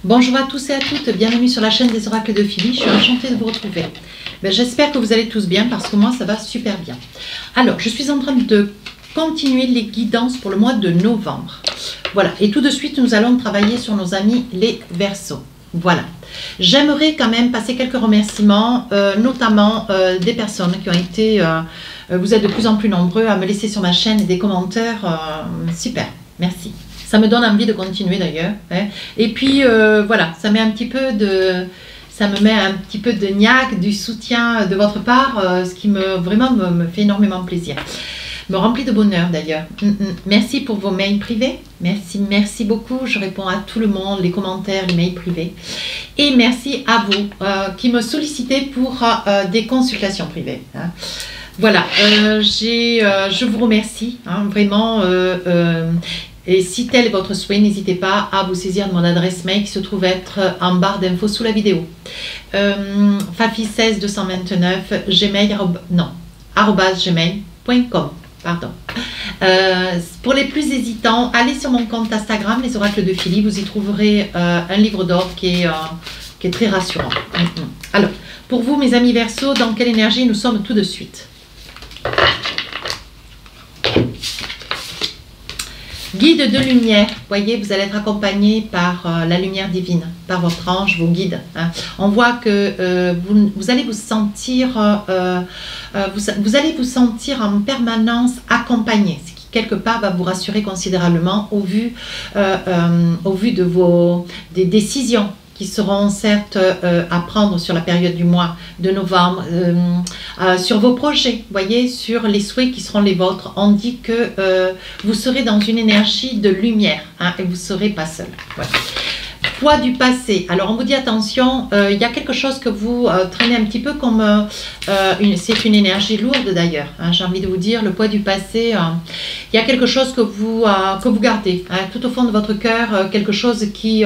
Bonjour à tous et à toutes, bienvenue sur la chaîne des oracles de Philly, je suis enchantée de vous retrouver. J'espère que vous allez tous bien parce que moi ça va super bien. Alors, je suis en train de continuer les guidances pour le mois de novembre. Voilà, et tout de suite nous allons travailler sur nos amis les Verseaux. Voilà, j'aimerais quand même passer quelques remerciements, notamment des personnes qui ont été, vous êtes de plus en plus nombreux à me laisser sur ma chaîne des commentaires, super, merci. Ça me donne envie de continuer d'ailleurs. Hein. Et puis voilà, ça met un petit peu de, ça me met un petit peu de niaque, du soutien de votre part, ce qui vraiment me fait énormément plaisir. Me remplit de bonheur d'ailleurs. Merci pour vos mails privés. Merci beaucoup. Je réponds à tout le monde, les commentaires, les mails privés. Et merci à vous qui me sollicitez pour des consultations privées. Hein. Voilà, je vous remercie, hein, vraiment. Et si tel est votre souhait, n'hésitez pas à vous saisir de mon adresse mail qui se trouve être en barre d'infos sous la vidéo. fafi16229 gmail.com. Pardon. Pour les plus hésitants, allez sur mon compte Instagram, les oracles de Philly. Vous y trouverez un livre d'or qui est très rassurant. Alors, pour vous, mes amis Verseaux, dans quelle énergie nous sommes tout de suite? Guide de lumière, voyez, vous allez être accompagné par la lumière divine, par votre ange, vos guides. Hein. On voit que vous allez vous sentir, vous allez vous sentir en permanence accompagné, ce qui quelque part va vous rassurer considérablement au vu de des décisions qui seront certes à prendre sur la période du mois de novembre, sur vos projets, voyez, sur les souhaits qui seront les vôtres. On dit que vous serez dans une énergie de lumière, hein, et vous ne serez pas seul. Voilà. Poids du passé. Alors on vous dit attention, il y a quelque chose que vous traînez un petit peu comme c'est une énergie lourde d'ailleurs, hein, j'ai envie de vous dire, le poids du passé, il y a quelque chose que vous gardez, hein, tout au fond de votre cœur, quelque chose qui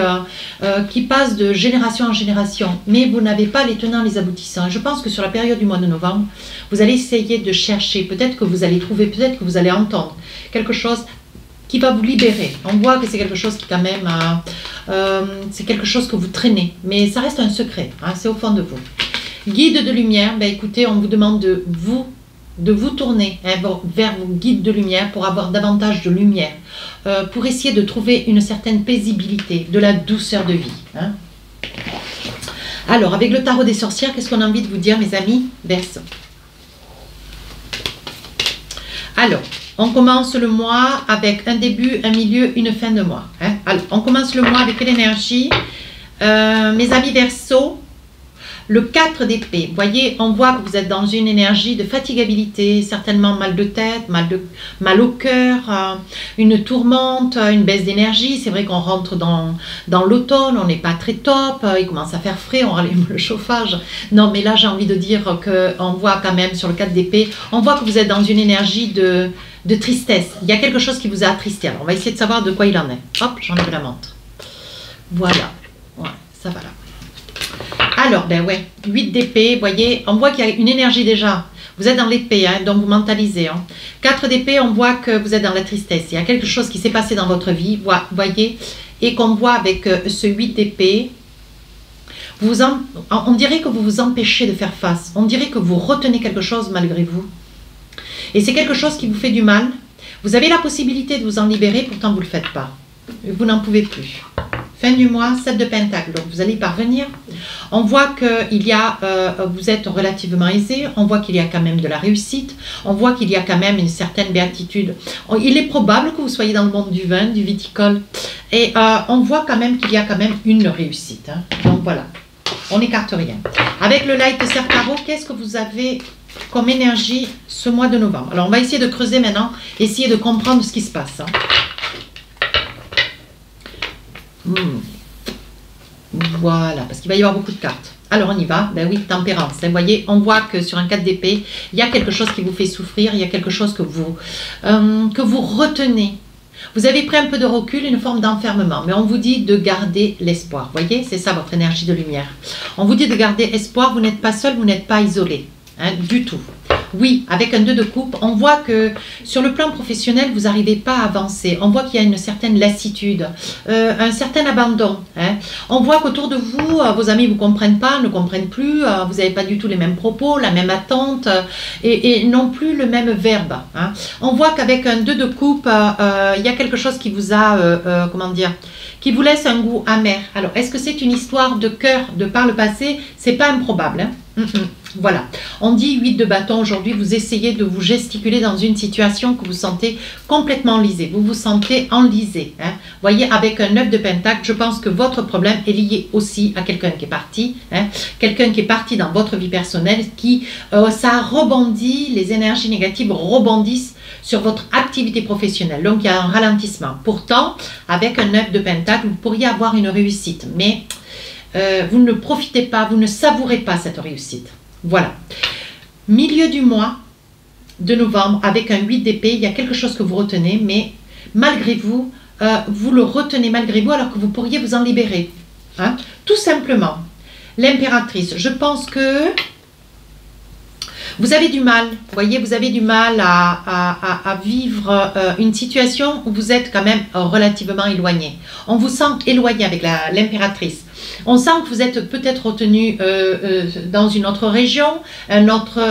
passe de génération en génération, mais vous n'avez pas les tenants, les aboutissants. Et je pense que sur la période du mois de novembre, vous allez essayer de chercher, peut-être que vous allez trouver, peut-être que vous allez entendre quelque chose qui va vous libérer. On voit que c'est quelque chose qui quand même, c'est quelque chose que vous traînez, mais ça reste un secret, hein, c'est au fond de vous. Guide de lumière, ben écoutez, on vous demande de vous tourner, hein, vers vos guides de lumière pour avoir davantage de lumière, pour essayer de trouver une certaine paisibilité, de la douceur de vie. Hein. Alors, avec le tarot des sorcières, qu'est-ce qu'on a envie de vous dire, mes amis Verseaux? Alors, on commence le mois avec un début, un milieu, une fin de mois. Hein. Alors, on commence le mois avec quelle énergie? Mes amis Verseaux, le 4 d'épée. Vous voyez, on voit que vous êtes dans une énergie de fatigabilité, certainement mal de tête, mal au cœur, une tourmente, une baisse d'énergie. C'est vrai qu'on rentre dans l'automne, on n'est pas très top, il commence à faire frais, on rallume le chauffage. Non, mais là, j'ai envie de dire qu'on voit quand même sur le 4 d'épée, on voit que vous êtes dans une énergie de tristesse. Il y a quelque chose qui vous a attristé. Alors, on va essayer de savoir de quoi il en est. Hop, j'enlève la montre. Voilà. Ouais, ça va là. Alors, ben ouais, 8 d'épée, vous voyez, on voit qu'il y a une énergie déjà. Vous êtes dans l'épée, hein, donc vous mentalisez. Hein. 4 d'épée, on voit que vous êtes dans la tristesse. Il y a quelque chose qui s'est passé dans votre vie, vous voyez, et qu'on voit avec ce 8 d'épée. On dirait que vous vous empêchez de faire face. On dirait que vous retenez quelque chose malgré vous. Et c'est quelque chose qui vous fait du mal. Vous avez la possibilité de vous en libérer, pourtant vous ne le faites pas. Vous n'en pouvez plus. Fin du mois, 7 de Pentacle, donc vous allez y parvenir. On voit que vous êtes relativement aisé, on voit qu'il y a quand même de la réussite, on voit qu'il y a quand même une certaine béatitude. Il est probable que vous soyez dans le monde du vin, du viticole, et on voit quand même qu'il y a quand même une réussite. Hein. Donc voilà, on n'écarte rien. Avec le Light Serre Tarot, qu'est-ce que vous avez comme énergie ce mois de novembre? Alors on va essayer de creuser maintenant, essayer de comprendre ce qui se passe. Hein. Voilà, parce qu'il va y avoir beaucoup de cartes. Alors on y va, ben oui, tempérance. Vous voyez, on voit que sur un 4 d'épée, il y a quelque chose qui vous fait souffrir, il y a quelque chose que vous retenez. Vous avez pris un peu de recul, une forme d'enfermement, mais on vous dit de garder l'espoir. Vous voyez, c'est ça votre énergie de lumière. On vous dit de garder espoir, vous n'êtes pas seul, vous n'êtes pas isolé, hein, du tout. Oui, avec un 2 de coupe, on voit que sur le plan professionnel, vous n'arrivez pas à avancer. On voit qu'il y a une certaine lassitude, un certain abandon. Hein. On voit qu'autour de vous, vos amis ne vous comprennent pas, ne comprennent plus, vous n'avez pas du tout les mêmes propos, la même attente et non plus le même verbe. Hein. On voit qu'avec un 2 de coupe, il y a quelque chose qui vous a, comment dire, qui vous laisse un goût amer. Alors, est-ce que c'est une histoire de cœur de par le passé? C'est pas improbable. Hein. Voilà. On dit 8 de bâton aujourd'hui, vous essayez de vous gesticuler dans une situation que vous sentez complètement enlisée. Vous vous sentez enlisé. Hein. Voyez, avec un 9 de pentacle, je pense que votre problème est lié aussi à quelqu'un qui est parti. Hein. Quelqu'un qui est parti dans votre vie personnelle, qui, ça rebondit, les énergies négatives rebondissent sur votre activité professionnelle. Donc, il y a un ralentissement. Pourtant, avec un 9 de pentacle, vous pourriez avoir une réussite. Mais vous ne profitez pas, vous ne savourez pas cette réussite. Voilà. Milieu du mois de novembre, avec un 8 d'épée, il y a quelque chose que vous retenez, mais malgré vous, vous le retenez malgré vous, alors que vous pourriez vous en libérer. Hein? Tout simplement. L'impératrice, je pense que vous avez du mal, vous voyez, vous avez du mal à vivre une situation où vous êtes quand même relativement éloigné. On vous sent éloigné avec l'impératrice. On sent que vous êtes peut-être retenu dans une autre région, un autre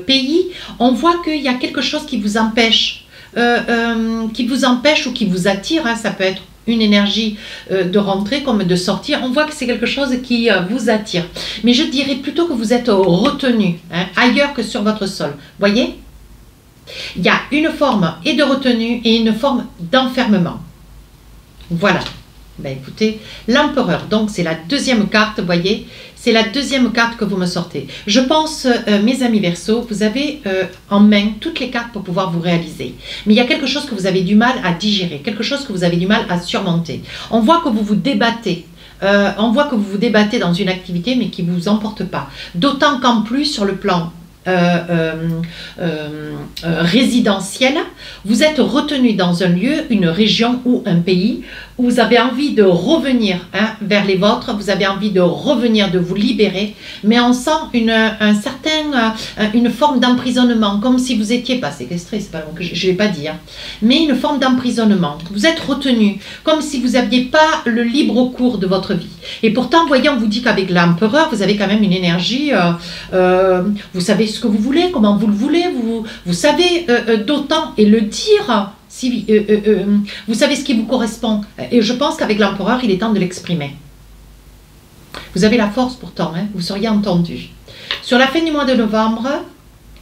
pays. On voit qu'il y a quelque chose qui vous empêche ou qui vous attire. Hein, ça peut être une énergie de rentrer comme de sortir. On voit que c'est quelque chose qui vous attire. Mais je dirais plutôt que vous êtes retenu hein, ailleurs que sur votre sol. Voyez? Il y a une forme et de retenue et une forme d'enfermement. Voilà. Ben écoutez, l'empereur, donc c'est la deuxième carte, vous voyez, c'est la deuxième carte que vous me sortez. Je pense, mes amis Verseau, vous avez en main toutes les cartes pour pouvoir vous réaliser. Mais il y a quelque chose que vous avez du mal à digérer, quelque chose que vous avez du mal à surmonter. On voit que vous vous débattez. On voit que vous vous débattez dans une activité, mais qui ne vous emporte pas. D'autant qu'en plus, sur le plan résidentiel, vous êtes retenu dans un lieu, une région ou un pays où vous avez envie de revenir hein, vers les vôtres, vous avez envie de revenir, de vous libérer, mais on sent une forme d'emprisonnement, comme si vous étiez pas séquestré, c'est pas le mot que je ne vais pas dire, mais une forme d'emprisonnement. Vous êtes retenu, comme si vous n'aviez pas le libre cours de votre vie. Et pourtant, voyez, on vous dit qu'avec l'empereur, vous avez quand même une énergie, vous savez ce que vous voulez, comment vous le voulez, vous savez d'autant et le dire. Si, vous savez ce qui vous correspond. Et je pense qu'avec l'empereur, il est temps de l'exprimer. Vous avez la force pourtant, hein, vous seriez entendu. Sur la fin du mois de novembre,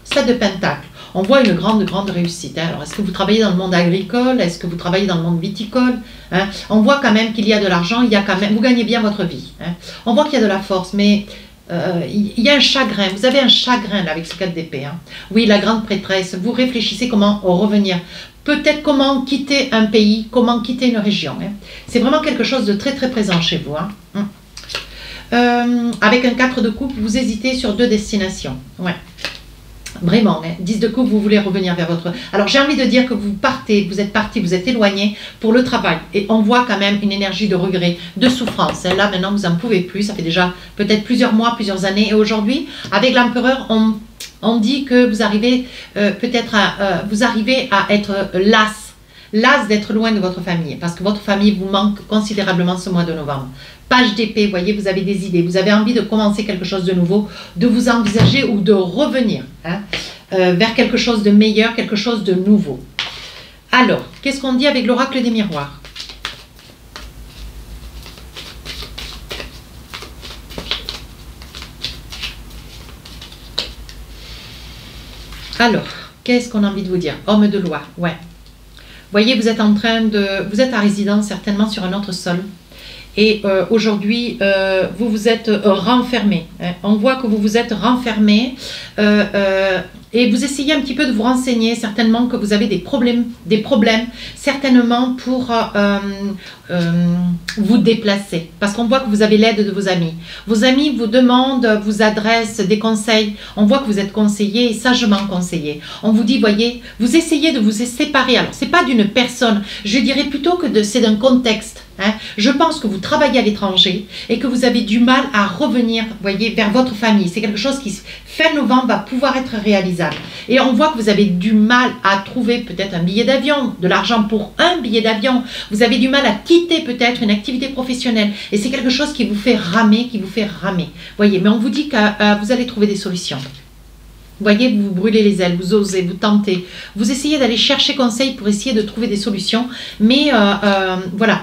7 de pentacle. On voit une grande réussite. Hein. Alors, est-ce que vous travaillez dans le monde agricole? Est-ce que vous travaillez dans le monde viticole hein? On voit quand même qu'il y a de l'argent, vous gagnez bien votre vie. Hein. On voit qu'il y a de la force, mais il y a un chagrin. Vous avez un chagrin là, avec ce 4 d'épée. Hein. Oui, la grande prêtresse, vous réfléchissez comment revenir. Peut-être comment quitter un pays, comment quitter une région. Hein. C'est vraiment quelque chose de très présent chez vous. Hein. Avec un 4 de coupe, vous hésitez sur 2 destinations. Ouais. Vraiment, hein. 10 de coupe, vous voulez revenir vers votre... Alors j'ai envie de dire que vous partez, vous êtes parti, vous êtes éloigné pour le travail. Et on voit quand même une énergie de regret, de souffrance. Hein. Là maintenant, vous n'en pouvez plus. Ça fait déjà peut-être plusieurs mois, plusieurs années. Et aujourd'hui, avec l'empereur, on dit que vous arrivez peut-être vous arrivez à être las d'être loin de votre famille, parce que votre famille vous manque considérablement ce mois de novembre. Page d'épée, vous voyez, vous avez des idées, vous avez envie de commencer quelque chose de nouveau, de vous envisager ou de revenir hein, vers quelque chose de meilleur, quelque chose de nouveau. Alors, qu'est-ce qu'on dit avec l'oracle des miroirs? Alors, qu'est-ce qu'on a envie de vous dire? Homme de loi, ouais. Vous voyez, vous êtes à résidence certainement sur un autre sol. Et aujourd'hui, vous vous êtes renfermé. Hein. On voit que vous vous êtes renfermé et vous essayez un petit peu de vous renseigner. Certainement que vous avez des problèmes certainement pour vous déplacer. Parce qu'on voit que vous avez l'aide de vos amis. Vos amis vous demandent, vous adressent des conseils. On voit que vous êtes conseillé et sagement conseillé. On vous dit, voyez, vous essayez de vous séparer. Alors, ce n'est pas d'une personne. Je dirais plutôt que c'est d'un contexte. Hein. Je pense que vous travaillez à l'étranger et que vous avez du mal à revenir, voyez, vers votre famille. C'est quelque chose qui, fin novembre, va pouvoir être réalisable. Et on voit que vous avez du mal à trouver peut-être un billet d'avion, de l'argent pour un billet d'avion. Vous avez du mal à quitter peut-être une activité professionnelle. Et c'est quelque chose qui vous fait ramer, Voyez, mais on vous dit que vous allez trouver des solutions. Vous voyez, vous brûlez les ailes, vous osez, vous tentez. Vous essayez d'aller chercher conseil pour essayer de trouver des solutions. Mais voilà.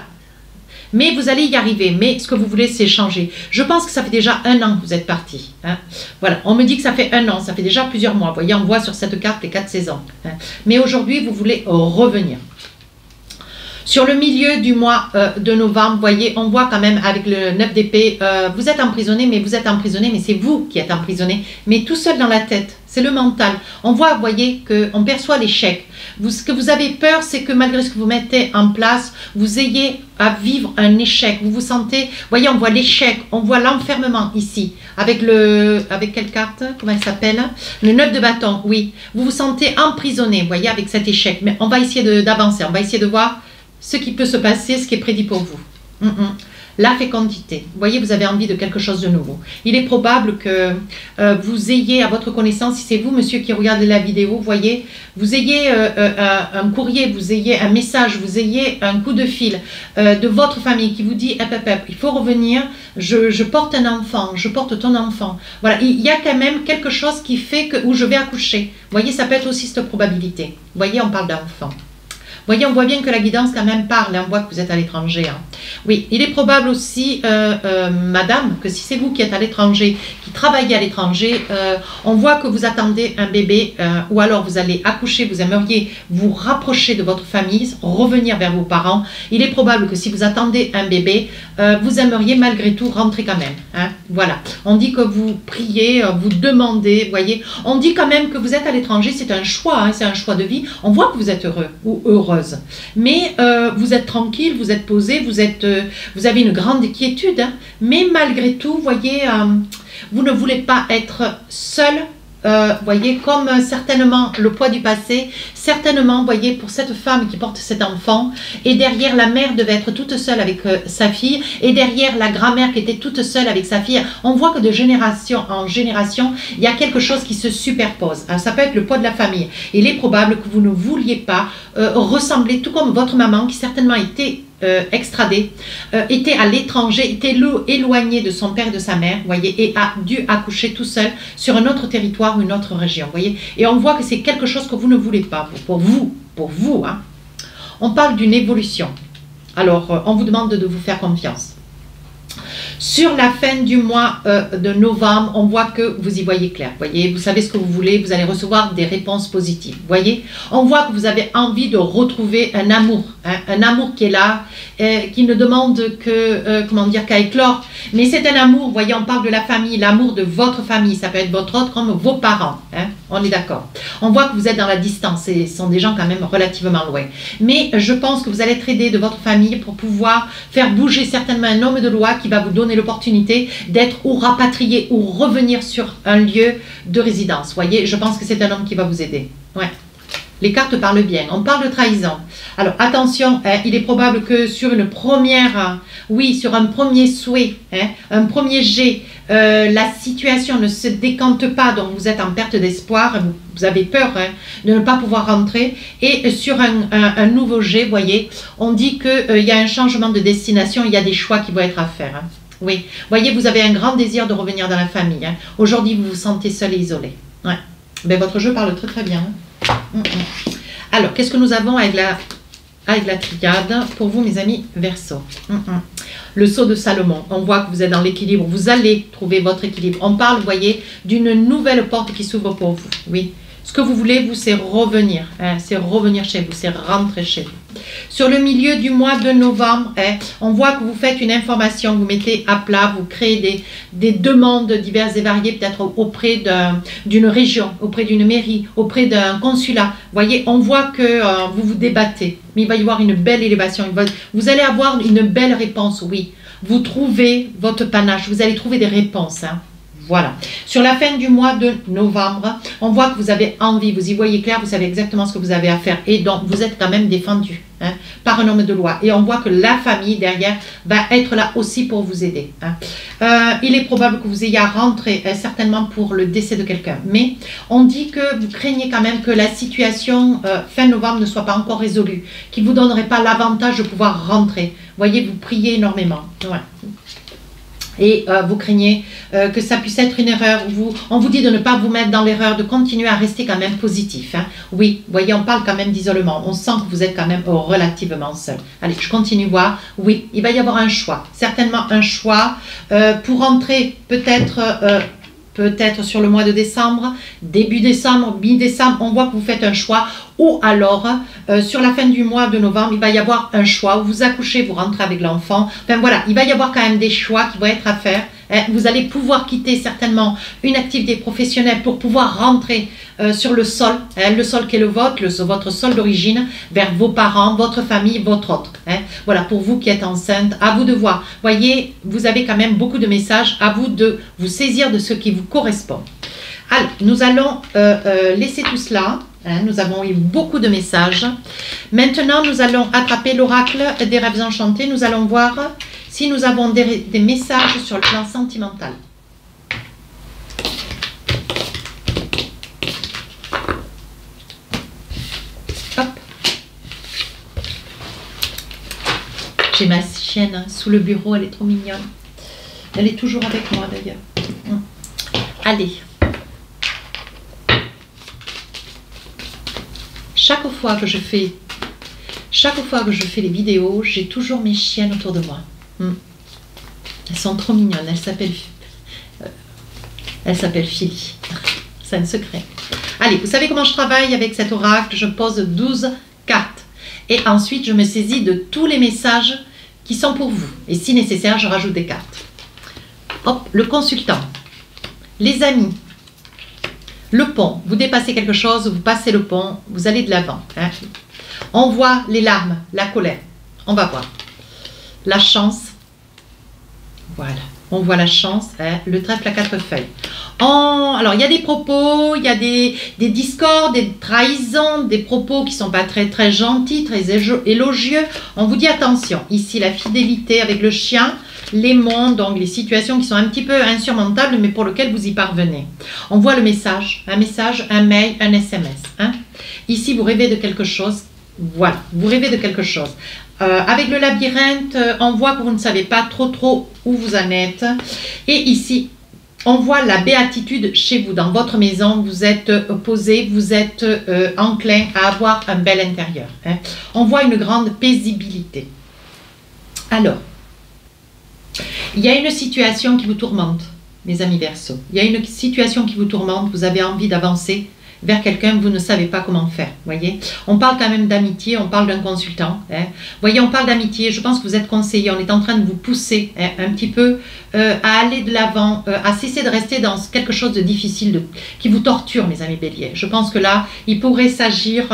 Mais vous allez y arriver. Mais ce que vous voulez, c'est changer. Je pense que ça fait déjà 1 an que vous êtes parti. Hein. Voilà, on me dit que ça fait 1 an, ça fait déjà plusieurs mois. Vous voyez, on voit sur cette carte les 4 saisons. Hein. Mais aujourd'hui, vous voulez revenir. Sur le milieu du mois de novembre, vous voyez, on voit quand même avec le 9 d'épée, vous êtes emprisonné, mais c'est vous qui êtes emprisonné, mais tout seul dans la tête. C'est le mental. On voit, vous voyez, qu'on perçoit l'échec. Ce que vous avez peur, c'est que malgré ce que vous mettez en place, vous ayez à vivre un échec. Vous vous sentez, vous voyez, on voit l'échec, on voit l'enfermement ici. Avec quelle carte? Comment elle s'appelle? Le 9 de bâton, oui. Vous vous sentez emprisonné, vous voyez, avec cet échec. Mais on va essayer d'avancer, on va essayer de voir ce qui peut se passer, ce qui est prédit pour vous. La fécondité. Vous voyez, vous avez envie de quelque chose de nouveau. Il est probable que vous ayez à votre connaissance, si c'est vous, monsieur, qui regardez la vidéo, vous voyez, vous ayez un courrier, vous ayez un message, vous ayez un coup de fil de votre famille qui vous dit il faut revenir, je porte un enfant, je porte ton enfant. Voilà, il y a quand même quelque chose qui fait où je vais accoucher. Vous voyez, ça peut être aussi cette probabilité. Vous voyez, on parle d'enfant. Vous voyez, on voit bien que la guidance quand même parle, on voit que vous êtes à l'étranger. Hein. Oui, il est probable aussi, madame, que si c'est vous qui êtes à l'étranger, qui travaillez à l'étranger, on voit que vous attendez un bébé, ou alors vous allez accoucher, vous aimeriez vous rapprocher de votre famille, revenir vers vos parents. Il est probable que si vous attendez un bébé, vous aimeriez malgré tout rentrer quand même. Hein. Voilà, on dit que vous priez, vous demandez, vous voyez. On dit quand même que vous êtes à l'étranger, c'est un choix, hein, c'est un choix de vie. On voit que vous êtes heureux ou heureuse. Mais vous êtes tranquille, vous êtes posé, vous avez une grande quiétude, hein, mais malgré tout, vous voyez, vous ne voulez pas être seul, voyez, comme certainement le poids du passé, certainement, voyez, pour cette femme qui porte cet enfant, et derrière la mère devait être toute seule avec sa fille, et derrière la grand-mère qui était toute seule avec sa fille, on voit que de génération en génération, il y a quelque chose qui se superpose. Alors, ça peut être le poids de la famille. Il est probable que vous ne vouliez pas ressembler, tout comme votre maman qui certainement était extradée, était à l'étranger, était éloigné de son père et de sa mère, voyez, et a dû accoucher tout seul sur un autre territoire ou une autre région, voyez. Et on voit que c'est quelque chose que vous ne voulez pas, pour vous, hein. On parle d'une évolution. Alors, on vous demande de vous faire confiance. Sur la fin du mois de novembre, on voit que vous y voyez clair. Voyez, vous savez ce que vous voulez, vous allez recevoir des réponses positives. Voyez, on voit que vous avez envie de retrouver un amour, hein, un amour qui est là, qui ne demande que, comment dire, qu'à éclore. Mais c'est un amour, voyez, on parle de la famille, l'amour de votre famille, ça peut être votre autre comme vos parents, hein, on est d'accord. On voit que vous êtes dans la distance, et ce sont des gens quand même relativement loin. Mais je pense que vous allez être aidé de votre famille pour pouvoir faire bouger certainement un homme de loi qui va vous donner l'opportunité d'être ou rapatrié ou revenir sur un lieu de résidence. Voyez, je pense que c'est un homme qui va vous aider. Ouais. Les cartes parlent bien. On parle de trahison. Alors attention, hein, il est probable que sur une première, sur un premier souhait, hein, un premier jet, la situation ne se décante pas, donc vous êtes en perte d'espoir, vous avez peur, hein, de ne pas pouvoir rentrer. Et sur un nouveau jet, voyez, on dit qu'il y a un changement de destination, il y a des choix qui vont être à faire. Hein. Oui, voyez, vous avez un grand désir de revenir dans la famille. Hein. Aujourd'hui, vous vous sentez seul et isolé. Ouais. Ben, votre jeu parle très très bien. Hein. Alors, qu'est-ce que nous avons avec la triade pour vous, mes amis Verseau? Le sceau de Salomon. On voit que vous êtes dans l'équilibre. Vous allez trouver votre équilibre. On parle, vous voyez, d'une nouvelle porte qui s'ouvre pour vous. Oui. Ce que vous voulez, vous, c'est revenir. Hein, c'est revenir chez vous. C'est rentrer chez vous. Sur le milieu du mois de novembre, hein, on voit que vous faites une information, vous mettez à plat, vous créez des demandes diverses et variées, peut-être auprès d'une région, auprès d'une mairie, auprès d'un consulat. Vous voyez, on voit que vous vous débattez, mais il va y avoir une belle élévation. Vous allez avoir une belle réponse, oui. Vous trouvez votre panache, vous allez trouver des réponses. Hein. Voilà. Sur la fin du mois de novembre, on voit que vous avez envie, vous y voyez clair, vous savez exactement ce que vous avez à faire et donc vous êtes quand même défendu. hein, par un homme de loi. Et on voit que la famille derrière va être là aussi pour vous aider. Hein. Il est probable que vous ayez à rentrer certainement pour le décès de quelqu'un. Mais on dit que vous craignez quand même que la situation fin novembre ne soit pas encore résolue, qu'il ne vous donnerait pas l'avantage de pouvoir rentrer. Vous voyez, vous priez énormément. Ouais. Et vous craignez que ça puisse être une erreur. On vous dit de ne pas vous mettre dans l'erreur, de continuer à rester quand même positif. Hein. Oui, vous voyez, on parle quand même d'isolement. On sent que vous êtes quand même relativement seul. Allez, je continue voir. Oui, il va y avoir un choix. Certainement un choix pour entrer peut-être sur le mois de décembre, début décembre, mi-décembre, on voit que vous faites un choix. Ou alors, sur la fin du mois de novembre, il va y avoir un choix où vous accouchez, vous rentrez avec l'enfant. Enfin voilà, il va y avoir quand même des choix qui vont être à faire. Hein. Vous allez pouvoir quitter certainement une activité professionnelle pour pouvoir rentrer sur le sol qui est le vôtre, votre sol d'origine, vers vos parents, votre famille, votre autre. Hein. Voilà, pour vous qui êtes enceinte, à vous de voir. Voyez, vous avez quand même beaucoup de messages, à vous de vous saisir de ce qui vous correspond. Alors, nous allons laisser tout cela. Hein, nous avons eu beaucoup de messages. Maintenant, nous allons attraper l'oracle des rêves enchantés. Nous allons voir si nous avons des messages sur le plan sentimental. Hop. J'ai ma chienne sous le bureau, elle est trop mignonne. Elle est toujours avec moi d'ailleurs. Allez. Chaque fois que je fais les vidéos, j'ai toujours mes chiennes autour de moi. Elles sont trop mignonnes. Elle s'appelle Philly. C'est un secret. Allez, vous savez comment je travaille avec cet oracle? Je pose 12 cartes. Et ensuite, je me saisis de tous les messages qui sont pour vous. Et si nécessaire, je rajoute des cartes. Hop, le consultant. Les amis. Le pont, vous dépassez quelque chose, vous passez le pont, vous allez de l'avant. Hein. On voit les larmes, la colère. On va voir. La chance. Voilà. On voit la chance. Hein. Le trèfle à 4 feuilles. Alors, il y a des propos, il y a des discords, des trahisons, des propos qui ne sont pas très, très gentils, très élogieux. On vous dit attention. Ici, la fidélité avec le chien. Les mondes, donc les situations qui sont un petit peu insurmontables, mais pour lesquelles vous y parvenez. On voit le message, un mail, un SMS. Hein. Ici, vous rêvez de quelque chose. Voilà, vous rêvez de quelque chose. Avec le labyrinthe, on voit que vous ne savez pas trop où vous en êtes. Et ici, on voit la béatitude chez vous, dans votre maison. Vous êtes posé, vous êtes enclin à avoir un bel intérieur. Hein. On voit une grande paisibilité. Alors, il y a une situation qui vous tourmente, mes amis Verseau. Il y a une situation qui vous tourmente, vous avez envie d'avancer vers quelqu'un, vous ne savez pas comment faire, voyez. On parle quand même d'amitié, on parle d'un consultant. Hein. Voyez, on parle d'amitié, je pense que vous êtes conseillé, on est en train de vous pousser hein, un petit peu à aller de l'avant, à cesser de rester dans quelque chose de difficile, qui vous torture, mes amis Bélier. Je pense que là, il pourrait s'agir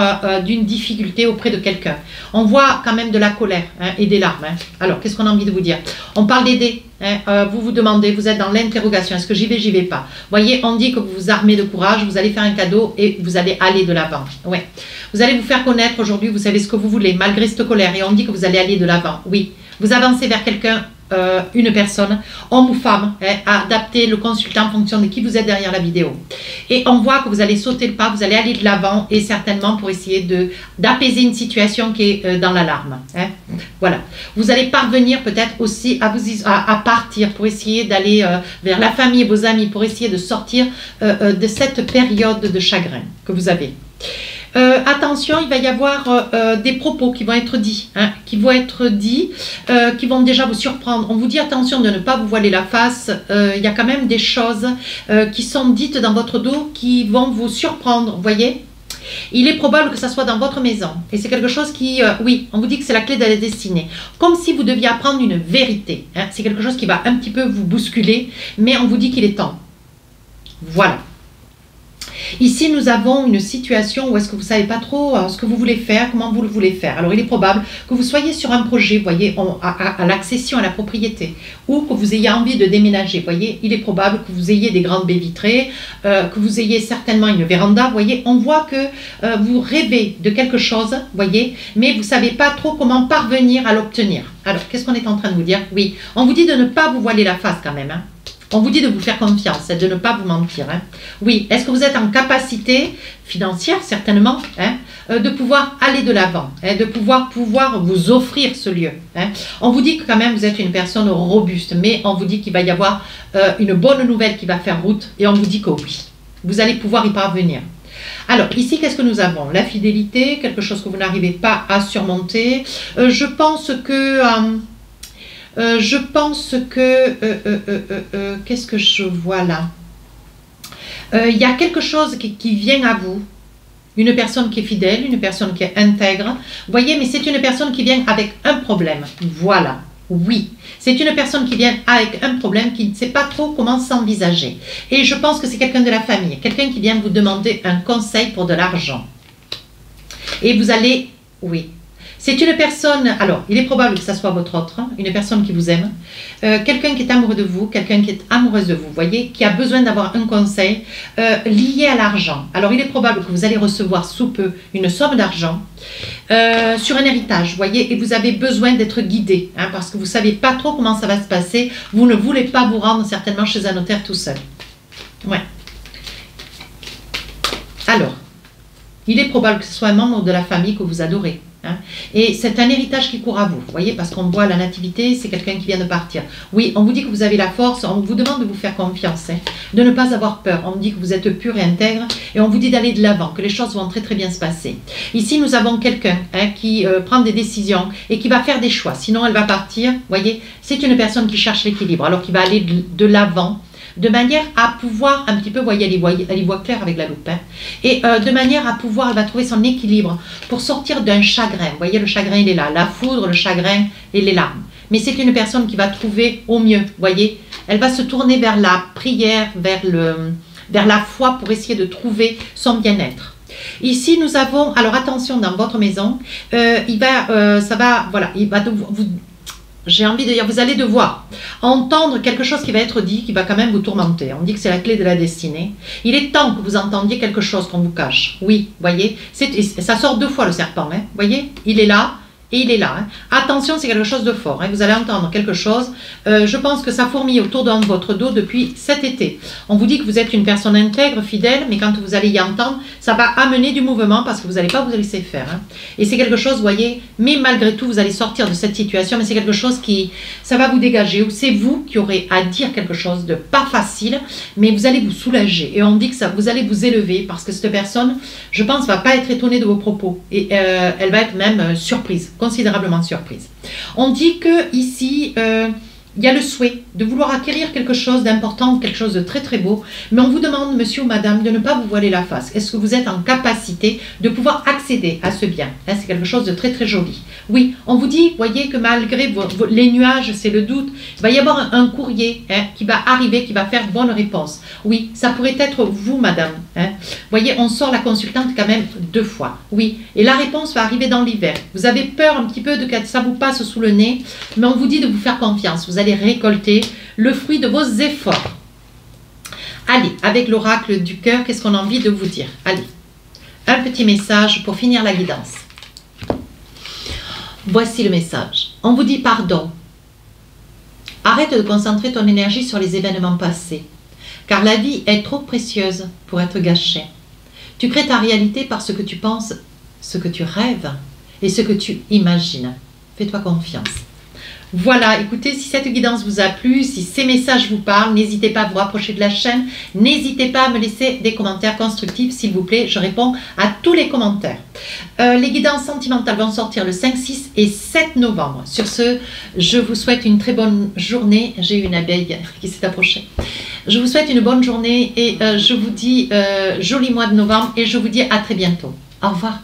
d'une difficulté auprès de quelqu'un. On voit quand même de la colère hein, et des larmes. Hein. Alors, qu'est-ce qu'on a envie de vous dire? On parle d'aider. Hein, vous vous demandez, vous êtes dans l'interrogation, est-ce que j'y vais pas? Voyez, on dit que vous vous armez de courage, vous allez faire un cadeau et vous allez aller de l'avant. Ouais. Vous allez vous faire connaître aujourd'hui, vous savez ce que vous voulez, malgré cette colère, et on dit que vous allez aller de l'avant. Oui, vous avancez vers quelqu'un, une personne, homme ou femme, hein, adapter le consultant en fonction de qui vous êtes derrière la vidéo. Et on voit que vous allez sauter le pas, vous allez aller de l'avant et certainement pour essayer d'apaiser une situation qui est dans l'alarme. Hein. Voilà. Vous allez parvenir peut-être aussi à partir pour essayer d'aller vers la famille et vos amis, pour essayer de sortir de cette période de chagrin que vous avez. Attention, il va y avoir des propos qui vont être dits, hein, qui vont déjà vous surprendre. On vous dit attention de ne pas vous voiler la face. Il y a quand même des choses qui sont dites dans votre dos qui vont vous surprendre, vous voyez. Il est probable que ça soit dans votre maison. Et c'est quelque chose qui, oui, on vous dit que c'est la clé de la destinée. Comme si vous deviez apprendre une vérité. Hein. C'est quelque chose qui va un petit peu vous bousculer, mais on vous dit qu'il est temps. Voilà. Ici, nous avons une situation où est-ce que vous ne savez pas trop ce que vous voulez faire, comment vous le voulez faire. Alors, il est probable que vous soyez sur un projet, vous voyez, à l'accession à la propriété, ou que vous ayez envie de déménager, vous voyez. Il est probable que vous ayez des grandes baies vitrées, que vous ayez certainement une véranda, vous voyez. On voit que vous rêvez de quelque chose, vous voyez, mais vous ne savez pas trop comment parvenir à l'obtenir. Alors, qu'est-ce qu'on est en train de vous dire? Oui, on vous dit de ne pas vous voiler la face quand même, hein. On vous dit de vous faire confiance, de ne pas vous mentir, hein. Oui, est-ce que vous êtes en capacité financière, certainement, hein, de pouvoir aller de l'avant, hein, de pouvoir vous offrir ce lieu, hein. On vous dit que quand même vous êtes une personne robuste, mais on vous dit qu'il va y avoir une bonne nouvelle qui va faire route, et on vous dit que oui, vous allez pouvoir y parvenir. Alors, ici, qu'est-ce que nous avons? La fidélité, quelque chose que vous n'arrivez pas à surmonter. Je pense que... qu'est-ce que je vois là? Il y a quelque chose qui vient à vous. Une personne qui est fidèle, une personne qui est intègre. Vous voyez, mais c'est une personne qui vient avec un problème. Voilà. Oui, c'est une personne qui vient avec un problème, qui ne sait pas trop comment s'envisager. Et je pense que c'est quelqu'un de la famille, quelqu'un qui vient vous demander un conseil pour de l'argent. Et vous allez... Oui. C'est une personne, alors il est probable que ça soit votre autre, hein, une personne qui vous aime, quelqu'un qui est amoureux de vous, quelqu'un qui est amoureuse de vous, voyez, qui a besoin d'avoir un conseil lié à l'argent. Alors il est probable que vous allez recevoir sous peu une somme d'argent sur un héritage, voyez, et vous avez besoin d'être guidé, hein, parce que vous ne savez pas trop comment ça va se passer, vous ne voulez pas vous rendre certainement chez un notaire tout seul. Ouais. Alors, il est probable que ce soit un membre de la famille que vous adorez. Hein. Et c'est un héritage qui court à vous, voyez, parce qu'on voit la nativité, c'est quelqu'un qui vient de partir. Oui, on vous dit que vous avez la force, on vous demande de vous faire confiance, hein, de ne pas avoir peur. On vous dit que vous êtes pur et intègre, et on vous dit d'aller de l'avant, que les choses vont très très bien se passer. Ici, nous avons quelqu'un, hein, qui prend des décisions et qui va faire des choix, sinon elle va partir, voyez. C'est une personne qui cherche l'équilibre, alors qui va aller de l'avant, de manière à pouvoir un petit peu, voyez, elle y voit clair avec la loupe, hein, et de manière à pouvoir, elle va trouver son équilibre pour sortir d'un chagrin. Vous voyez, le chagrin, il est là, la foudre, le chagrin et les larmes. Mais c'est une personne qui va trouver au mieux, voyez, elle va se tourner vers la prière, vers la foi pour essayer de trouver son bien-être. Ici, nous avons, alors attention, dans votre maison, j'ai envie de dire, vous allez devoir entendre quelque chose qui va être dit, qui va quand même vous tourmenter. On dit que c'est la clé de la destinée. Il est temps que vous entendiez quelque chose qu'on vous cache. Oui, voyez, ça sort deux fois le serpent, hein, voyez, il est là. Et il est là. Hein. Attention, c'est quelque chose de fort. Hein. Vous allez entendre quelque chose. Je pense que ça fourmille autour de votre dos depuis cet été. On vous dit que vous êtes une personne intègre, fidèle, mais quand vous allez y entendre, ça va amener du mouvement parce que vous n'allez pas vous laisser faire. Hein. Et c'est quelque chose, vous voyez, mais malgré tout, vous allez sortir de cette situation, mais c'est quelque chose qui, ça va vous dégager. C'est vous qui aurez à dire quelque chose de pas facile, mais vous allez vous soulager. Et on dit que ça, vous allez vous élever parce que cette personne, je pense, va pas être étonnée de vos propos. Et elle va être même surprise. Considérablement surprise. On dit que ici, il y a le souhait de vouloir acquérir quelque chose d'important, quelque chose de très très beau, mais on vous demande, monsieur ou madame, de ne pas vous voiler la face. Est-ce que vous êtes en capacité de pouvoir accéder à ce bien? Hein, c'est quelque chose de très très joli. Oui, on vous dit, voyez que malgré les nuages, c'est le doute, il va y avoir un courrier, hein, qui va arriver, qui va faire bonne réponse. Oui, ça pourrait être vous, madame. Hein. Voyez, on sort la consultante quand même 2 fois. Oui, et la réponse va arriver dans l'hiver. Vous avez peur un petit peu de que ça vous passe sous le nez, mais on vous dit de vous faire confiance. Vous allez récolter le fruit de vos efforts. Allez, avec l'oracle du cœur, qu'est-ce qu'on a envie de vous dire? Allez, un petit message pour finir la guidance. Voici le message. On vous dit pardon. Arrête de concentrer ton énergie sur les événements passés, car la vie est trop précieuse pour être gâchée. Tu crées ta réalité par ce que tu penses, ce que tu rêves et ce que tu imagines. Fais-toi confiance. Voilà, écoutez, si cette guidance vous a plu, si ces messages vous parlent, n'hésitez pas à vous rapprocher de la chaîne. N'hésitez pas à me laisser des commentaires constructifs, s'il vous plaît. Je réponds à tous les commentaires. Les guidances sentimentales vont sortir le 5, 6 et 7 novembre. Sur ce, je vous souhaite une très bonne journée. J'ai eu une abeille qui s'est approchée. Je vous souhaite une bonne journée et je vous dis joli mois de novembre et je vous dis à très bientôt. Au revoir.